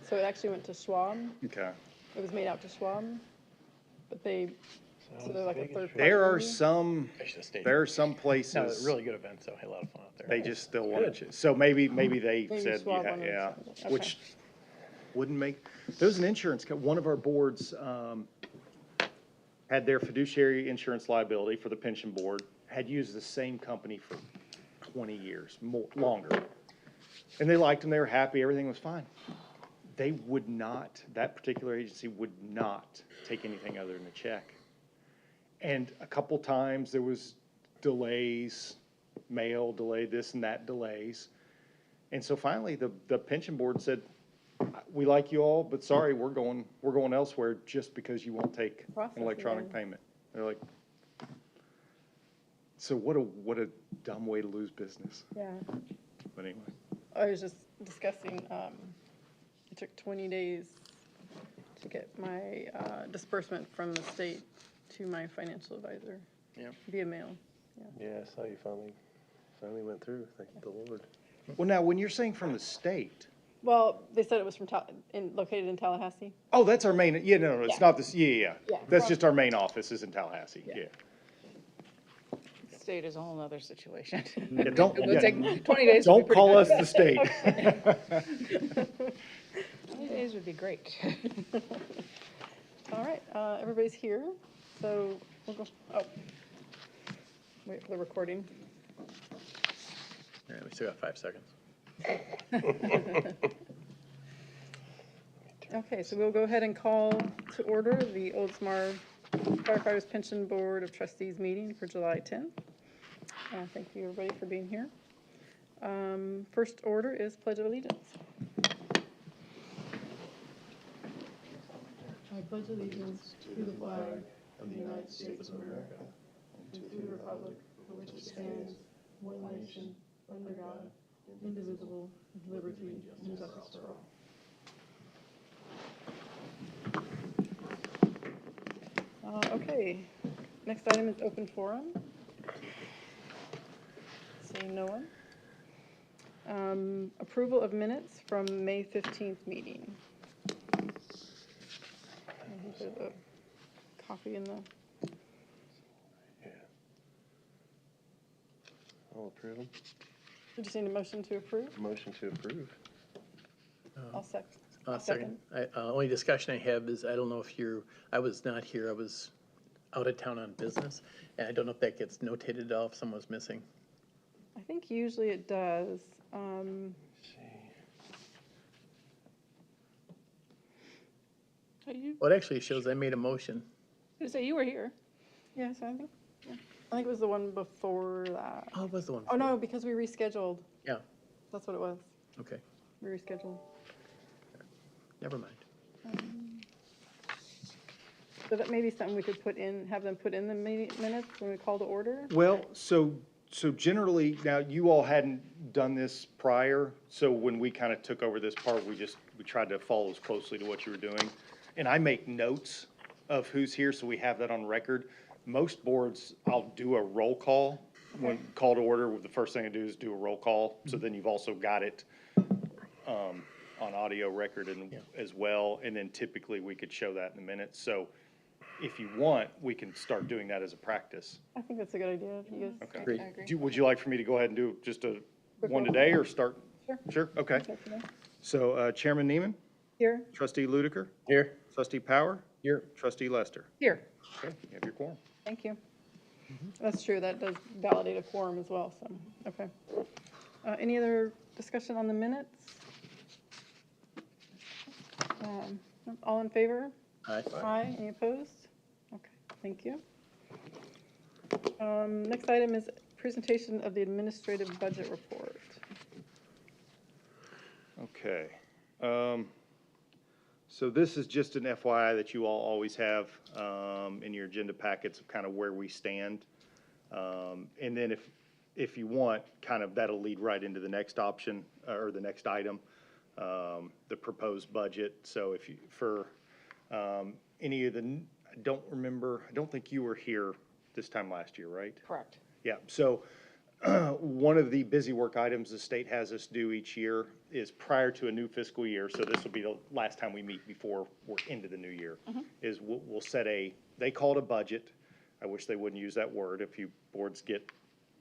So it actually went to Schwab. Okay. It was made out to Schwab, but so they're like a third party. There are maybe? some places. No, it's a really good event, so I had a lot of fun out there. They just still want to, so maybe they Maybe said, Schwab yeah, wanted yeah, something. Okay. which wouldn't make, there was an insurance, one of our boards, had their fiduciary insurance liability for the pension board, had used the same company for 20 years, longer. And they liked them, they were happy, everything was fine. They would not, that particular agency would not take anything other than a check. And a couple times there was delays, mail delayed, this and that delays. And so finally, the pension board said, we like you all, but sorry, we're going elsewhere just because you won't take Process an electronic it. payment. They're like, so what a dumb way to lose business. Yeah. But anyway, I was just discussing, it took 20 days to get my disbursement from the state to my financial advisor. Yeah. Via mail. Yeah, I saw you finally went through, thank the Lord. well, now, when you're saying from the state, Well, they said it was from located in Tallahassee. oh, that's our main, yeah, no, it's Yeah. not this, yeah. Yeah. That's just our main office is in Tallahassee, Yeah. yeah. State is a whole other situation. Yeah, don't, It would yeah, take 20 days. don't call us the state. 20 days would be great. All right, everybody's here, so we'll go, wait for the recording. All right, we still got 5 seconds. Okay, so we'll go ahead and call to order the Oldsmar Firefighters Pension Board of Trustees meeting for July 10th. Thank you, everybody, for being here. First order is Pledge of Allegiance. I pledge allegiance to the flag of the United States of America and to the republic for which it stands, one nation, under God, indivisible, with liberty and justice for all. Okay, next item is open forum. Seeing no one. Approval of minutes from May 15th meeting. I think there's a copy in the, I'll approve them. we just need a motion to approve. Motion to approve. I'll second. Second. Only discussion I have is, I don't know if I was not here, I was out of town on business, and I don't know if that gets notated at all if someone's missing. I think usually it does. Well, it actually shows I made a motion. You say you were here. Yes, I think, yeah. I think it was the one before that. Oh, it was the one. Oh, no, because we rescheduled. Yeah, That's what it was. okay, We rescheduled. never mind. So that may be something we could have them put in the minutes when we call to order? Well, so generally, now, you all hadn't done this prior, so when we kind of took over this part, we tried to follow as closely to what you were doing. And I make notes of who's here, so we have that on record. Most boards, I'll do a roll call. When call to order, the first thing I do is do a roll call, so then you've also got it on audio record as well, and then typically we could show that in the minutes. So if you want, we can start doing that as a practice. I think that's a good idea. If you guys, Okay. Great. I agree. Would you like for me to go ahead and do just a Quick one roll. today, or start? Sure. Sure, okay. Let me know. So Chairman Neiman, Here, Trustee Ludiker, Here? Trustee Power, Here. Trustee Lester. Here. Okay, you have your quorum. thank you. That's true, that does validate a quorum as well, so, okay. Any other discussion on the minutes? All in favor? Aye. Aye. Any opposed? Okay, thank you. Next item is presentation of the administrative budget report. Okay. So this is just an FYI that you all always have in your agenda packets of kind of where we stand. And then if you want, kind of that'll lead right into the next option or the next item, the proposed budget. So if you, for any of the, I don't think you were here this time last year, right? Correct. Yeah, so one of the busy work items the state has us do each year is prior to a new fiscal year, so this will be the last time we meet before we're into the new year, is we'll set they call it a budget. I wish they wouldn't use that word. If you boards get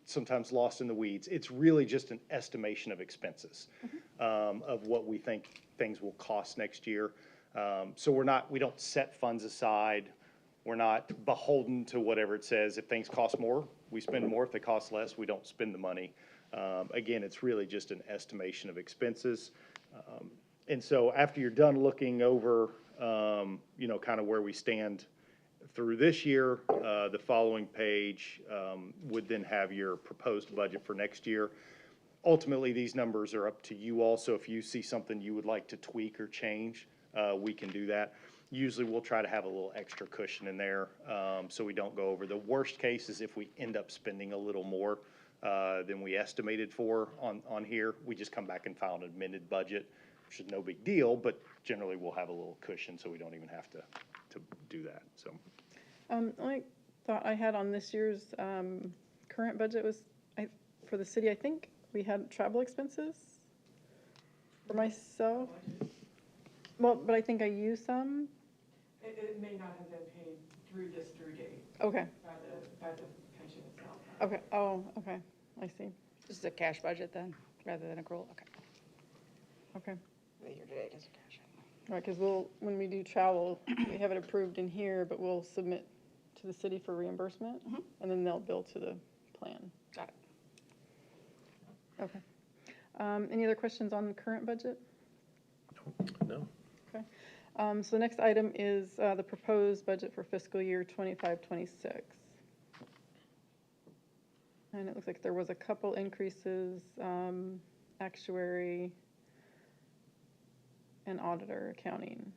sometimes lost in the weeds, it's really just an estimation of expenses, of what we think things will cost next year. So we don't set funds aside. We're not beholden to whatever it says. If things cost more, we spend more. If they cost less, we don't spend the money. Again, it's really just an estimation of expenses. And so after you're done looking over, kind of where we stand through this year, the following page would then have your proposed budget for next year. Ultimately, these numbers are up to you all, so if you see something you would like to tweak or change, we can do that. Usually, we'll try to have a little extra cushion in there, so we don't go over. The worst case is if we end up spending a little more than we estimated for on here, we just come back and file an amended budget, which is no big deal, but generally, we'll have a little cushion, so we don't even have to do that, so. Only thought I had on this year's current budget was, for the city, I think we had travel expenses for myself. Well, but I think I used some. It may not have been paid through this due date Okay, by the pension itself. okay, oh, okay, I see, This is a cash budget then, rather than accrual? Okay. okay. The year-to-date is a cash. All right, because when we do travel, we have it approved in here, but we'll submit to the city for reimbursement, and then they'll bill to the plan. Got it. Okay. Any other questions on the current budget? No? Okay. So the next item is the proposed budget for fiscal year 25-26. And it looks like there was a couple increases, actuary and auditor accounting.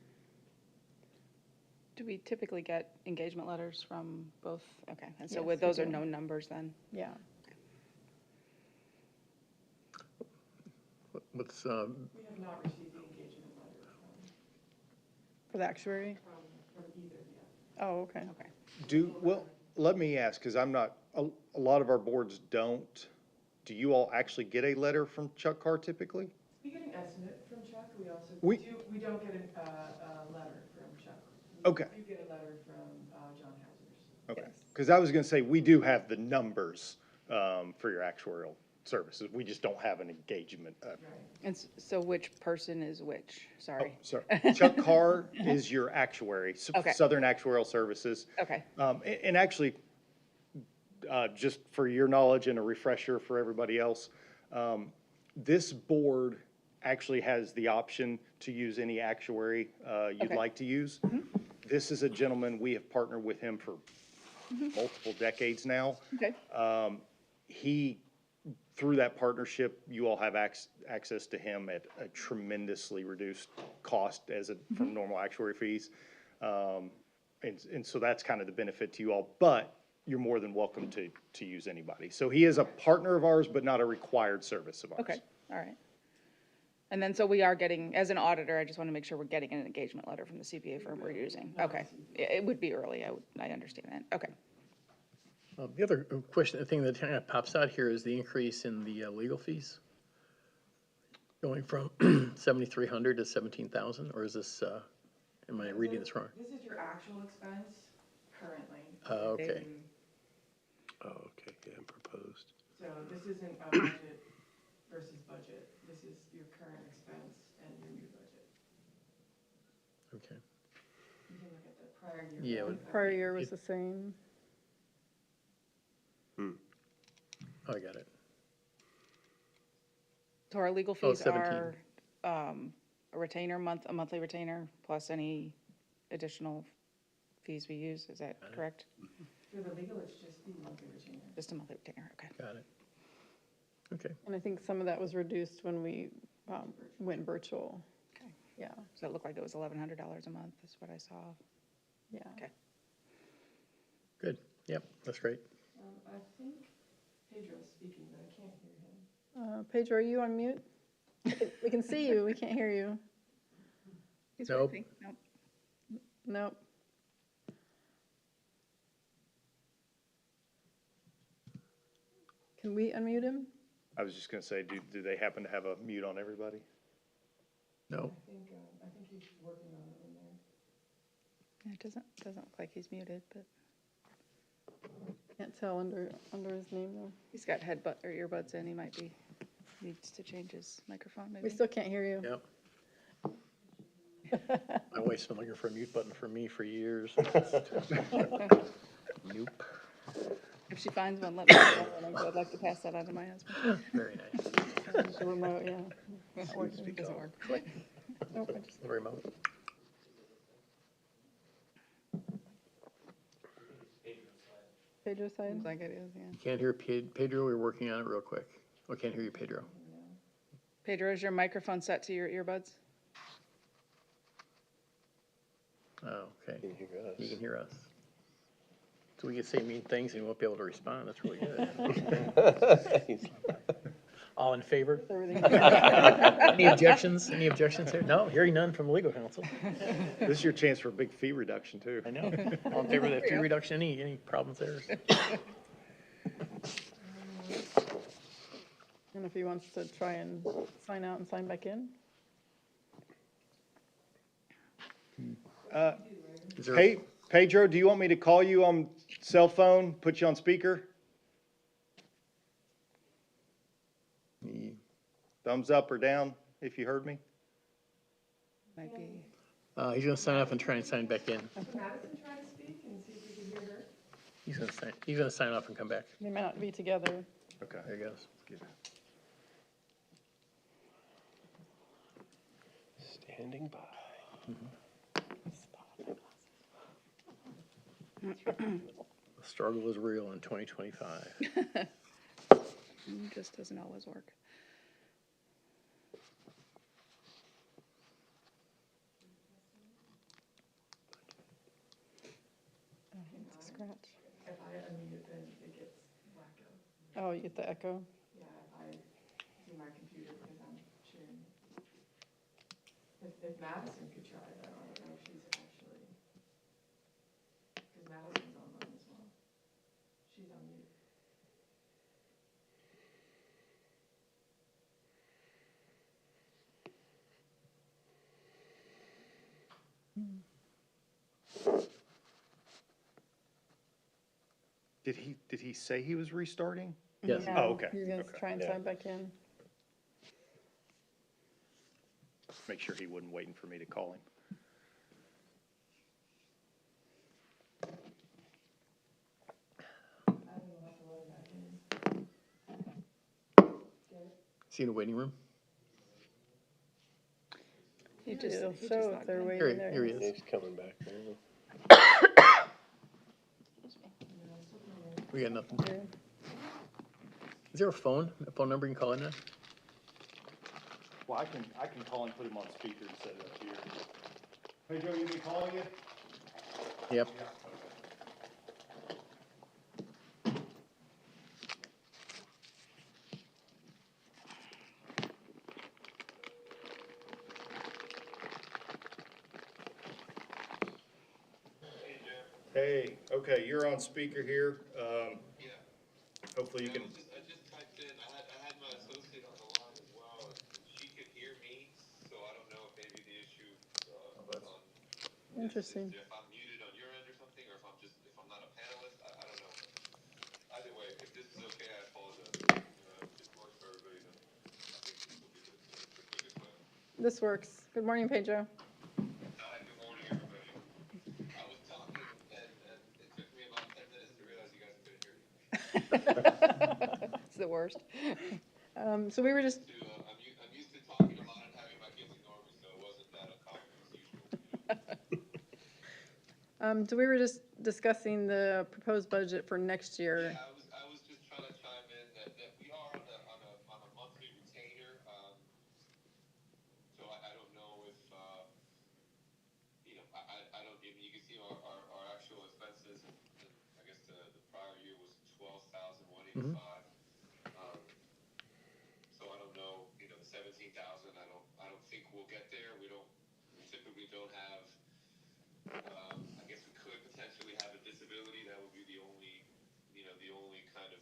Do we typically get engagement letters from both? Okay, and so Yes, with we those are do. no numbers then? Yeah. What's, We have not received the engagement letter For the actuary? from either yet. Oh, okay. Okay. Well, let me ask, because I'm not, a lot of our boards don't. Do you all actually get a letter from Chuck Carr typically? We get an estimate from Chuck. We also, We- we don't get a letter from Chuck. Okay. We do get a letter from John Hausers. Okay, Yes. because I was going to say, we do have the numbers for your actuarial services. We just don't have an engagement. Right. And so which person is which? Sorry. Sorry, Chuck Carr is your actuary, Okay. Southern Actuarial Services. Okay. And actually, just for your knowledge and a refresher for everybody else, this board actually has the option to use any actuary you'd Okay. like to use. This is a gentleman, we have partnered with him for multiple decades now. Okay. Through that partnership, you all have access to him at a tremendously reduced cost from normal actuary fees. And so that's kind of the benefit to you all, but you're more than welcome to use anybody. So he is a partner of ours, but not a required service of ours. Okay, all right. And then, so we are getting, as an auditor, I just want to make sure we're getting an engagement letter from the CPA firm we're using. Okay, it would be early, I understand that, okay. the other question, the thing that kind of pops out here is the increase in the legal fees. Going from 7,300 to 17,000, or is this, am I reading this wrong? This is your actual expense currently. Okay. Oh, okay, yeah, proposed. So this isn't a budget versus budget. This is your current expense and your new budget. Okay. You can look at the prior year. Yeah, one. Prior year was the same. Oh, I got it. So our legal Oh, fees 17. are a retainer, a monthly retainer, plus any additional fees we use, is that correct? For the legal, it's just the monthly retainer. Just a monthly retainer, okay. Got it. Okay. And I think some of that was reduced when we went virtual. Okay. Yeah, So it looked like it was $1,100 a month, is what I saw. yeah. Okay. Good. Yep, that's great. I think Pedro's speaking, but I can't hear him. Pedro, are you on mute? We can see you, we can't hear you. He's Nope. working. Nope. Nope. Can we unmute him? I was just gonna say, do they happen to have a mute on everybody? No? I think he's working on it in there. Yeah, it doesn't look like he's muted, but Can't tell under his name though. he's got or earbuds in. He might be, needs to change his microphone maybe. We still can't hear you. Yep. My wife's been looking for a mute button for me for years. Nope. If she finds one, let me know, and I'd like to pass that on to my husband. Very nice. The remote, yeah. It doesn't work. Nope, I just- The remote. Pedro side? Seems like it is, yeah. Can't hear Pedro, we're working on it real quick. Oh, can't hear you, Pedro. Pedro, is your microphone set to your earbuds? Oh, okay. Can you hear us? You can hear us. So we can say mean things and we won't be able to respond. That's really good. All in favor? Everything. Any objections? Any objections here? No, hearing none from the legal counsel. This is your chance for a big fee reduction, too. I know. All in favor of that fee reduction? Any problems there? And if he wants to try and sign out and sign back in? Is there- Hey, Pedro, do you want me to call you on cell phone, put you on speaker? He- Thumbs up or down, if you heard me? Might be. He's gonna sign up and try and sign back in. Madison try to speak and see if we can hear her? He's gonna sign off and come back. They might not be together. Okay. There he goes. Standing by. The struggle is real in 2025. Just doesn't always work. It's a scratch. If I unmute, then it gets wacko. Oh, you get the echo? Yeah, if I do my computer because I'm sharing it. If Madison could try it, I don't know if she's actually, because Madison's online as well. She's on mute. Did he say he was restarting? Yes. Yeah, Oh, okay, He's gonna okay. try and Yeah. sign back in. Make sure he wasn't waiting for me to call him. Is he in the waiting room? It'll he show logged if they're in. waiting there. Here he is. He's coming back now. We got nothing. Yeah. Is there a phone number you can call in on? Well, I can call and put him on speaker and set it up here. Pedro, you want me to call you? Yep. Hey, okay, you're on speaker here. Hopefully you can, I just typed in, I had my associate on the line as well, and she could hear me, so I don't know if maybe the issue, was on. Interesting. If I'm muted on your end or something, or if I'm not a panelist, I don't know. Either way, if this is okay, I apologize. If it works for everybody, then I think this will be the quickest way. This works. Good morning, Pedro. Hi, good morning, everybody. I was talking, and it took me about 10 minutes to realize you guys couldn't hear me. It's the worst. So we were just, I'm used to talking a lot and having my kids ignore me, so it wasn't that uncommon as usual. so we were just discussing the proposed budget for next year. Yeah, I was just trying to chime in that we are on a monthly retainer, so I don't know if, I don't, you can see our actual expenses, and I guess the prior year was 12,185. So I don't know, the 17,000, I don't think we'll get there. We typically don't have, I guess we could potentially have a disability. That would be the only kind of,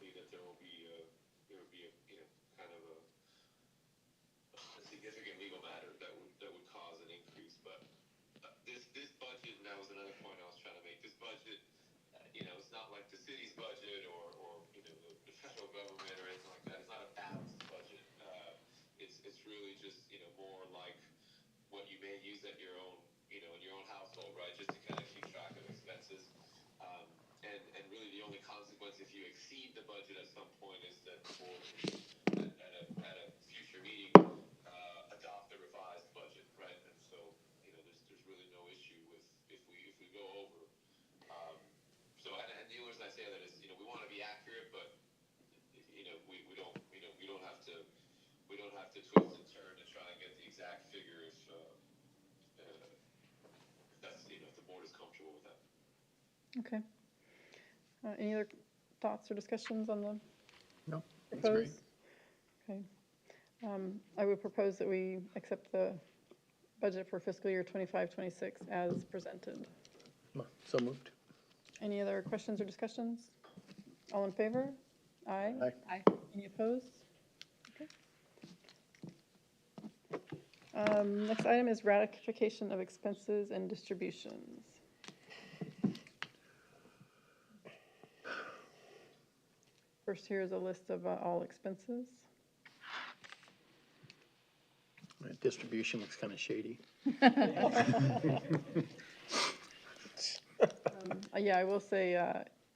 likely that there will be a, you know, kind of a significant legal matter that would cause an increase. But this budget, and that was another point I was trying to make, this budget, you know, it's not like the city's budget or you know, the federal government or anything like that. It's not a balanced budget. It's really just, you know, more like what you may use at your own, you know, in your own household, right? Just to kind of keep track of expenses. And really the only consequence if you exceed the budget at some point is that the board at a future meeting, adopt the revised budget, right? And so, you know, there's really no issue with if we go over. So, and the only reason I say that is, you know, we want to be accurate, but, you know, we don't have to twist and turn to try and get the exact figure if that's, you know, if the board is comfortable with that. Okay. Any other thoughts or discussions on the No, that's great. proposed? Okay. I would propose that we accept the budget for fiscal year 25-26 as presented. So moved. Any other questions or discussions? All in favor? Aye. Aye. Aye. Any opposed? Okay. Next item is ratification of expenses and distributions. First, here is a list of all expenses. Distribution looks kind of shady. Yeah, I will say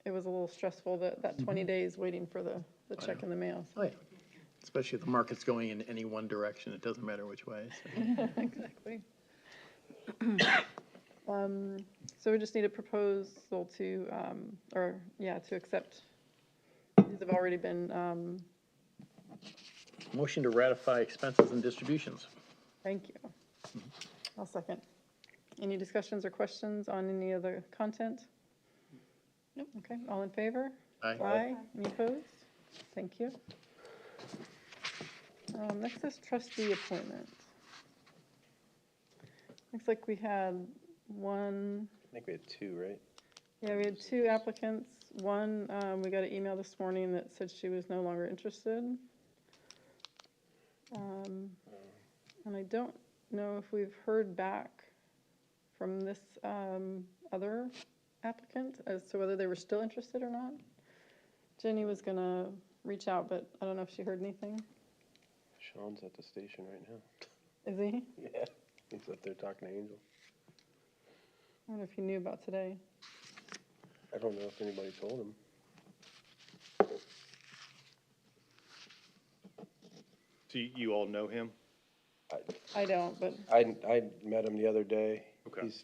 it was a little stressful, that 20 days waiting for the check in the mail. Oh, yeah. Especially if the market's going in any one direction, it doesn't matter which way. So. Exactly. So we just need a proposal to, to accept. These have already been, Motion to ratify expenses and distributions. thank you. I'll second. Any discussions or questions on any of the content? Nope. Okay, all in favor? Aye. Aye. Any opposed? Thank you. Next is trustee appointment. Looks like we had one, I think we had two, right? yeah, we had two applicants. One, we got an email this morning that said she was no longer interested. And I don't know if we've heard back from this other applicant as to whether they were still interested or not. Jenny was gonna reach out, but I don't know if she heard anything. Sean's at the station right now. Is he? Yeah. He's up there talking to Angel. I don't know if he knew about today. I don't know if anybody told him. So you all know him? I don't, but I met him the other day. Okay. He's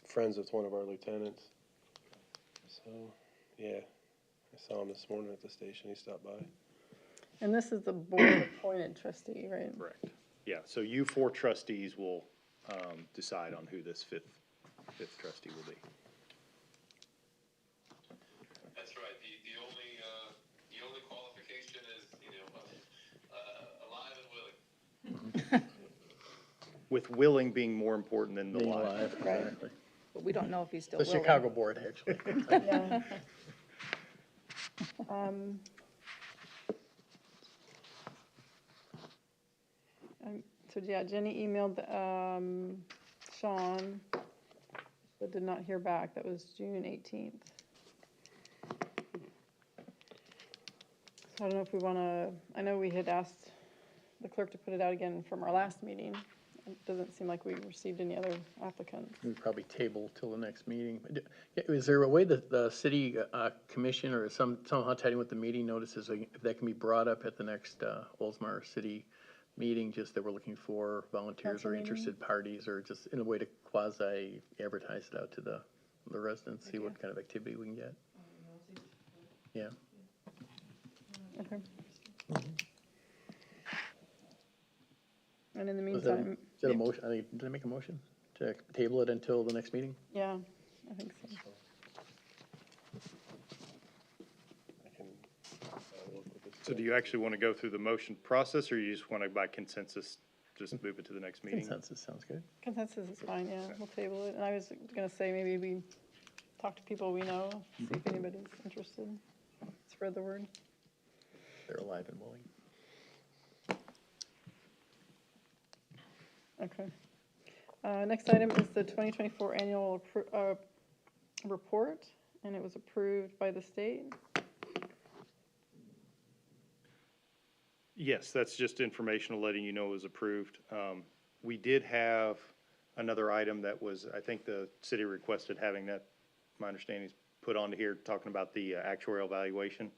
friends with one of our lieutenants. So, yeah, I saw him this morning at the station. He stopped by. and this is the board appointed trustee, right? Correct. Yeah, so you four trustees will decide on who this fifth trustee will be. That's right. The only qualification is, you know, alive and willing. With willing being more important than the Being live. live, Right. exactly. But we don't know if he's still The willing. Chicago board, actually. Yeah. So yeah, Jenny emailed Sean, but did not hear back. That was June 18th. So I don't know if we want to, I know we had asked the clerk to put it out again from our last meeting. It doesn't seem like we received any other applicants. We'd probably table till the next meeting. Is there a way that the city commission or somehow tied in with the meeting notices, if that can be brought up at the next Oldsmar city meeting, just that we're looking for volunteers Council or meeting? interested parties, or just in a way to quasi advertise it out to the residents, see what kind of activity we can get? Yeah. Okay. And in the Was that meantime, is that a motion? Did I make a motion to table it until the next meeting? yeah, I think so. I can look with this. So do you actually want to go through the motion process, or you just want to, by consensus, just move it to the next meeting? Consensus sounds good. Consensus is fine, yeah, we'll table it. And I was gonna say, maybe we talk to people we know, see if anybody's interested. It's spread the word. They're alive and willing. Okay. Next item is the 2024 annual report, and it was approved by the state. Yes, that's just informational, letting you know it was approved. We did have another item that was, I think the city requested having that, my understanding is put onto here, talking about the actuarial valuation.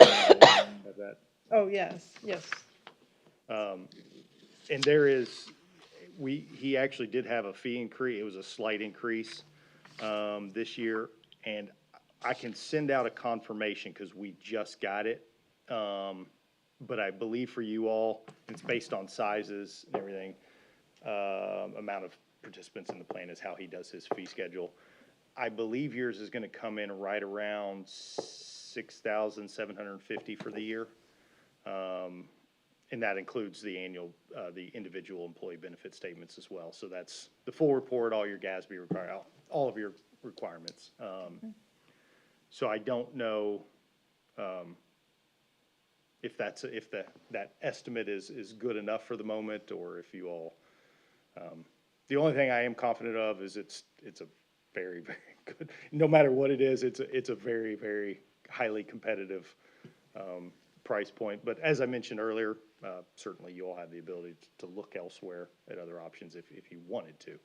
Have that. Oh, yes, yes. And there is, he actually did have a fee increase. It was a slight increase this year. And I can send out a confirmation because we just got it. But I believe for you all, it's based on sizes and everything. Amount of participants in the plan is how he does his fee schedule. I believe yours is going to come in right around 6,750 for the year. And that includes the annual, the individual employee benefit statements as well. So that's the full report, all your GASB all of your requirements. So I don't know if that estimate is good enough for the moment, or if you all. The only thing I am confident of is it's a very, very good. No matter what it is, it's a very, very highly competitive price point. But as I mentioned earlier, certainly you all have the ability to look elsewhere at other options if you wanted to.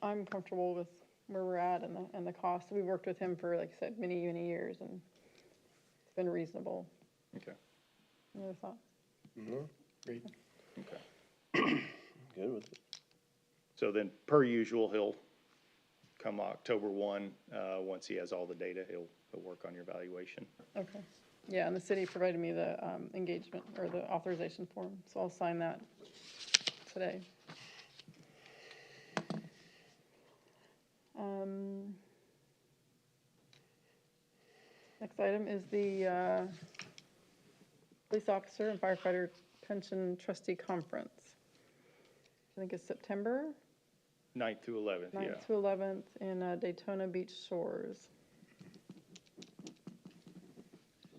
I'm comfortable with where we're at and the cost. We worked with him for, like I said, many, many years, and it's been reasonable. Okay. Any other thoughts? Great. Okay. Good with it. So then, per usual, he'll come October 1, once he has all the data, he'll work on your valuation. Okay. Yeah, and the city provided me the engagement or the authorization form, so I'll sign that today. Next item is the police officer and firefighter pension trustee conference. I think it's September 9th through 11th, 9th yeah. to 11th in Daytona Beach Shores.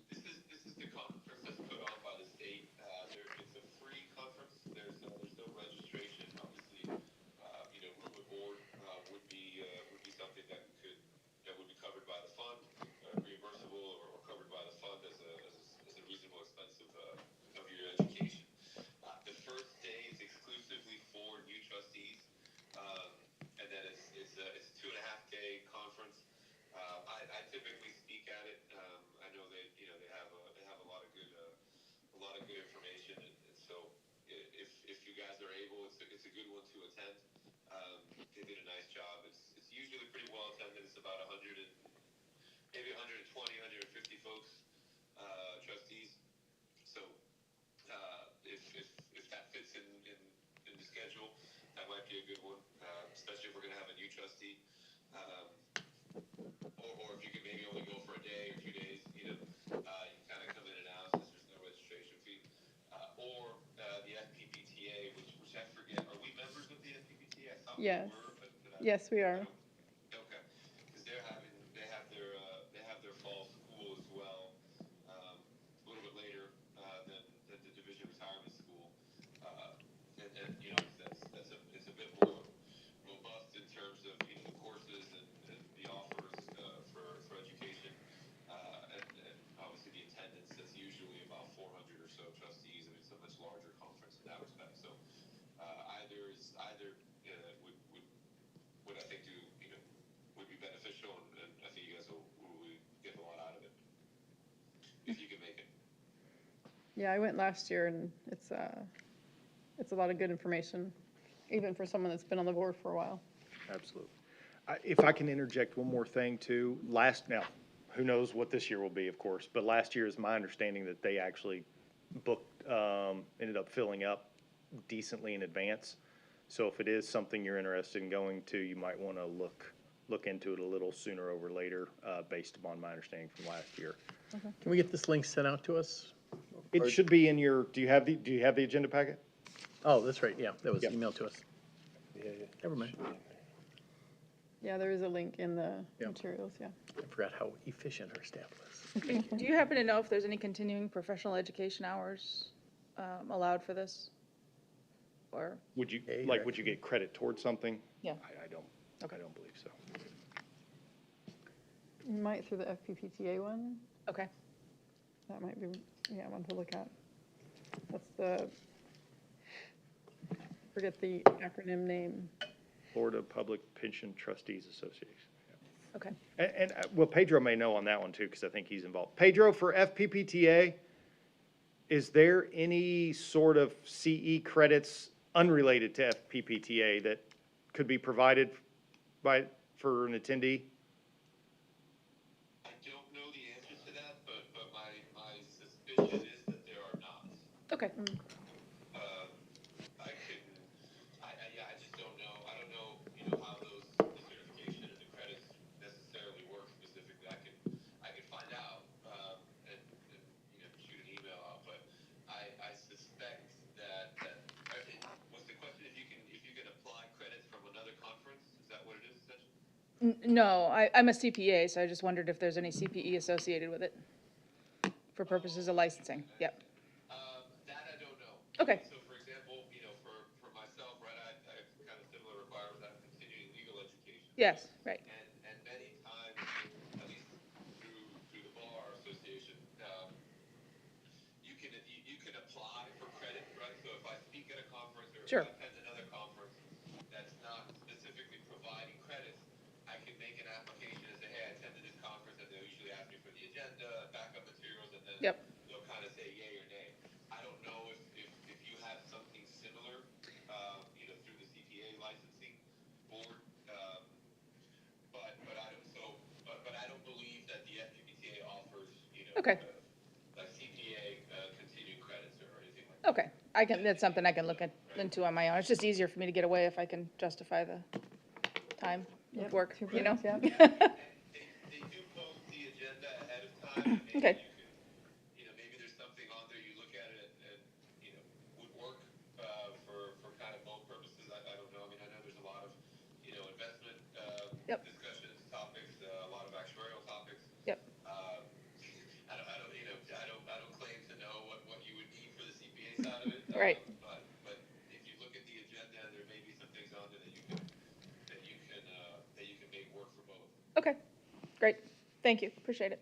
This is the conference that's put on by the state. It's a free conference. There's no registration. Obviously, room and board would be something that would be covered by the fund, reimbursable or covered by the fund as a reasonable expense of your education. The first day is exclusively for new trustees, and then it's a 2.5-day conference. I typically speak at it. I know they have a lot of good information, and so if you guys are able, it's a good one to attend. They did a nice job. It's usually pretty well attended. It's about 100 and maybe 120, 150 folks, trustees. So if that fits in the schedule, that might be a good one, especially if we're going to have a new trustee. Or if you could maybe only go for a day or 2 days, you can kind of come in and out since there's no registration fee. Or the FPPTA, which I forget, are we members of the FPPTA? I thought Yes. we were, but Yes, we are. Okay, because they have their fall school as well, a little bit later than the division retirement school, and it's a bit more robust in terms of the courses and the offers for education, and obviously the attendance. That's usually about 400 or so trustees. I mean, it's a much larger conference in that respect. So either would I think would be beneficial, and I think you guys will get a lot out of it if you can make it. Yeah, I went last year, and it's a lot of good information, even for someone that's been on the board for a while. Absolutely. If I can interject one more thing too, now, who knows what this year will be, of course, but last year is my understanding that they actually ended up filling up decently in advance. So if it is something you're interested in going to, you might want to look into it a little sooner over later, based upon my understanding from last year. Can we get this link sent out to us? It should be in your, do you have the agenda packet? Oh, that's right, yeah, that was Yep. emailed to us. Yeah. Never mind. Yeah, there is a link in the Yeah. materials, yeah. I forgot how efficient our staff was. Do you happen to know if there's any continuing professional education hours allowed for this? Or, Would you, Yeah, you're like, right. would you get credit towards something? Yeah. I don't, Okay. I don't believe so. You might through the FPPTA one, okay, that might be, yeah, one to look at. That's the, forget the acronym name. Florida Public Pension Trustees Association. okay. Well, Pedro may know on that one too, because I think he's involved. Pedro, for FPPTA, is there any sort of CE credits unrelated to FPPTA that could be provided for an attendee? I don't know the answer to that, but my suspicion is that there are not. Okay, Yeah, I just don't know. I don't know, how the certification and the credits necessarily work specifically. I can find out, and shoot an email out, but I suspect that, was the question if you can apply credits from another conference? Is that what it is essentially? no, I'm a CPA, so I just wondered if there's any CPE associated with it for purposes of licensing. Yep, That I don't know. Okay. So for example, for myself, right, I have kind of similar requirements. I have continuing legal education. yes, right, And many times, at least through the bar association, you can apply for credit, right? So if I speak at a conference or Sure. if I attend another conference that's not specifically providing credits, I can make an application and say, hey, I attended this conference, and they'll usually ask me for the agenda, backup materials, and then Yep. they'll kind of say yay or nay. I don't know if you have something similar, through the CPA licensing board, but I don't believe that the FPPTA offers, Okay. Like CPA continuing credits or anything like that. okay. That's something I can look into on my own. It's just easier for me to get away if I can justify the time with Yep, work, 2 you know? minutes, yeah. They do post the agenda ahead of time. And Okay. you can, maybe there's something on there, you look at it and would work for kind of both purposes. I don't know. I mean, I know there's a lot of, investment Yep. discussions, topics, a lot of actuarial topics. Yep. I don't claim to know what you would need for the CPA side of it. Right. But if you look at the agenda, there may be some things on there that you can make work for both. Okay, great. Thank you, appreciate it.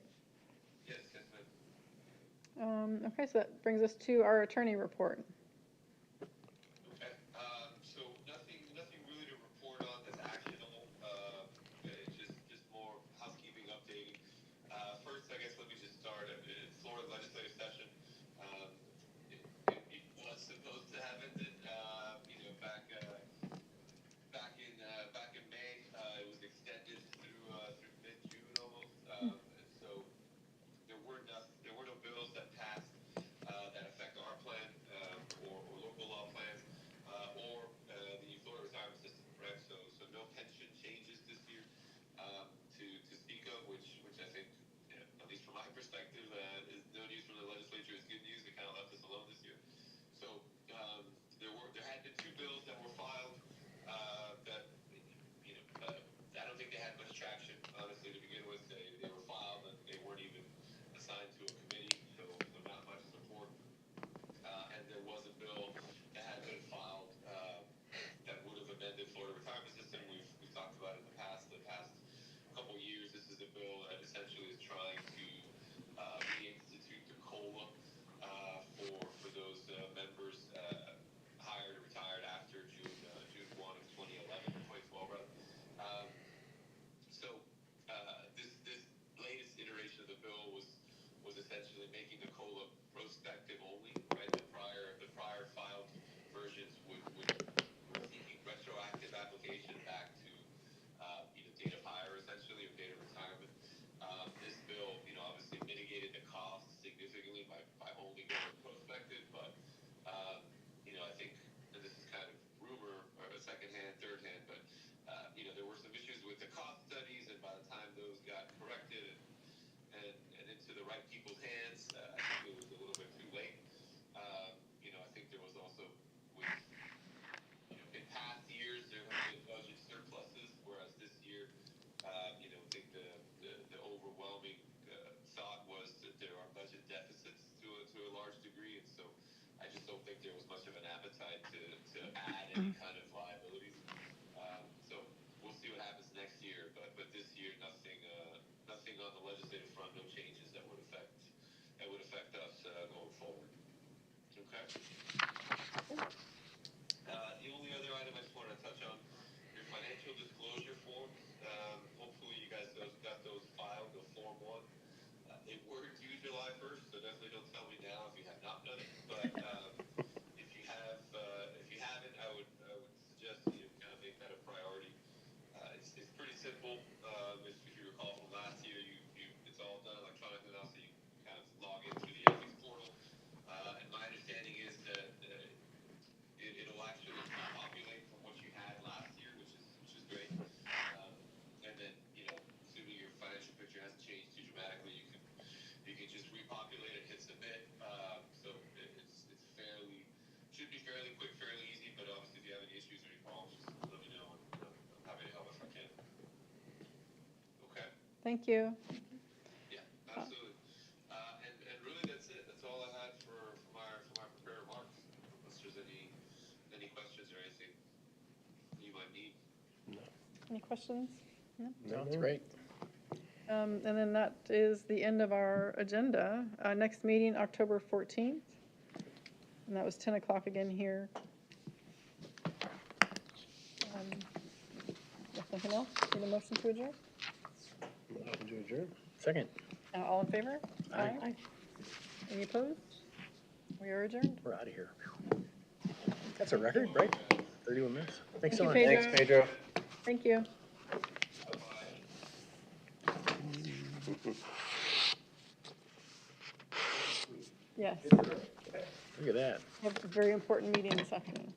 Yes, ma'am. Okay, so that brings us to our attorney report. Okay, so nothing really to report on that's actionable. It's just more housekeeping updating. First, I guess let me just start. Florida legislative session. It was supposed to have ended, back in May. It was extended through mid-June almost. And so there were no bills that passed that affect our plan or local law plans or the Florida retirement system, right? So no pension changes this year to speak of, which I think, at least from my perspective, is no news from the legislature is good news. It kind of left us alone this year. So there had been 2 bills that were filed that I don't think they had much traction, honestly, to begin with. They were filed and they weren't even assigned to a committee, so not much support. And there was a bill that had been filed that would have amended Florida retirement system. We've talked about it in the past couple years. This is a bill that essentially is trying to reinstitute the COLA for those members hired or retired after June 1 of 2012 rather. This latest iteration of the bill was essentially making the COLA prospective only, right? The prior filed versions were seeking retroactive application back to date of hire essentially or date of retirement. This The only other item I just wanted to touch on, your financial disclosure forms. Hopefully you guys got those filed, the Form 1. They were due July 1st, so definitely don't tell me now if you have not done it. But if you have, if you haven't, I would suggest that you kind of make that a priority. It's pretty simple. If you recall from last year, it's all done electronically now, so you can kind of log in through the ethics portal. And my understanding is that it'll actually populate from what you had last year, which is great. And then, assuming your financial picture hasn't changed too dramatically, you can just repopulate it, hit submit. So it's should be fairly quick, fairly easy. But obviously, if you have any issues or any problems, just let me know, and I'm happy to help if I can. Okay. Thank you. Yeah, absolutely. And really, that's it. That's all I had for my prepared remarks. Unless there's any questions or anything you might need. Any questions? Sounds great. And then that is the end of our agenda. Next meeting, October 14th. And that was 10 o'clock again here. If nothing else, need a motion to adjourn? Motion to adjourn. Second. All in favor? Aye. Any opposed? We are adjourned. We're out of here. That's a record, right? 31 minutes. Thanks so much. Thank you, Thanks, Pedro. Thank you. Yes, Look at that. we have a very important meeting this afternoon.